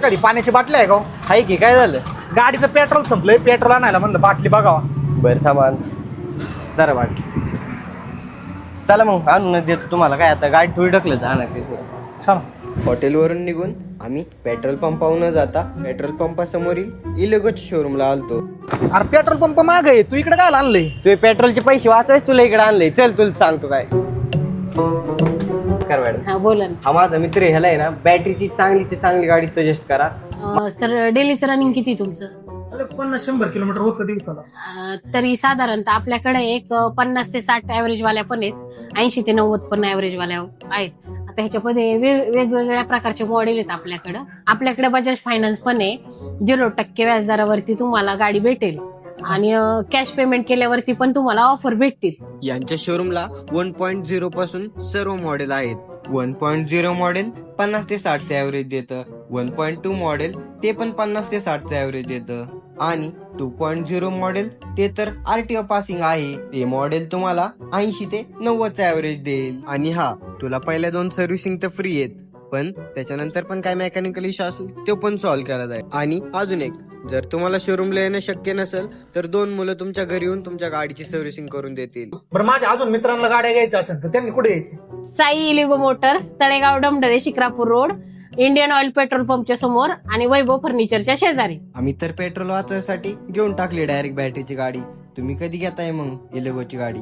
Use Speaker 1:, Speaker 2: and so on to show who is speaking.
Speaker 1: एखादी पाण्याची बाटली आहे का हो?
Speaker 2: हाय की काय झालं?
Speaker 1: गाडीचं पेट्रोल संपलंय, पेट्रोल आणायला म्हणलं बाटली बघावा.
Speaker 2: बरं थांबा जरा वाट. चला मग आणून देतो तुम्हाला. काय आता गाडी थोडी ढकलत
Speaker 1: चला.
Speaker 3: हॉटेलवरून निघून आम्ही पेट्रोल पंपावर न जाता पेट्रोल पंपासमोरील इलेगोच्या शोरूमला आलतो.
Speaker 1: अरे पेट्रोल पंप माग आहे, तू इकडे काय आणलंय?
Speaker 2: तू पेट्रोलचे पैसे वाचायच तुला इकडे आणले. चल तुला सांगतो काय. नमस्कार मॅडम.
Speaker 4: हा बोला
Speaker 2: हा माझा मित्र आहे, ह्याला आहे ना बॅटरीची चांगली ते चांगली गाडी सजेस्ट करा.
Speaker 4: ना. सर डेलीचं रनिंग किती तुमचं?
Speaker 1: 50-100 किलोमीटर होतं दिवसाला.
Speaker 4: तरी साधारणतः आपल्याकडे एक 50 ते 60 ऍव्हरेज वाल्या पण आहेत, 80 ते 90 पण ऍव्हरेज वाल्या आहेत. आता ह्याच्यामध्ये वेगवेगळ्या प्रकारचे मॉडेल आहेत आपल्याकडे. आपल्याकडे बजाज फायनान्स पण आहे, 0% व्याजदरावरती तुम्हाला गाडी भेटेल आणि कॅश पेमेंट केल्यावरती पण तुम्हाला ऑफर भेटतील.
Speaker 3: यांच्या शोरूमला 1.0 पासून सर्व मॉडेल आहेत. 1.0 मॉडेल 50 ते 60 चे ऍव्हरेज देतं. 1.2 मॉडेल ते पण 50 ते 60 चे ऍव्हरेज देतं. आणि 2.0 मॉडेल ते तर आरटीओ पासिंग आहे. ते मॉडेल तुम्हाला 80 ते 90 चा ऍव्हरेज देईल. आणि हा तुला पहिल्या 2 सर्व्हिसिंग तर फ्री आहेत, पण त्याच्यानंतर पण काय मेकॅनिकल इश्यू असेल तो पण सॉल्व्ह केला जाईल. आणि अजून एक, जर तुम्हाला शोरूमला येणं शक्य नसेल तर 2 मुलं तुमच्या घरी येऊन तुमच्या गाडीची सर्व्हिसिंग करून देतील.
Speaker 1: बरं, माझ्या अजून मित्रांना गाड्या घ्यायच्या असेल तर त्यांनी कुठे यायचे?
Speaker 4: साई इलिगो motors, Talegaon Dhamdhere, Shikrapur road, Indian oil petrol पंपच्या समोर आणि वैभव फर्निचरच्या शेजारी.
Speaker 3: आम्ही तर पेट्रोल वाचवण्यासाठी घेऊन टाकली डायरेक्ट बॅटरीची गाडी. तुम्ही कधी घेताय मग इलेगोची गाडी?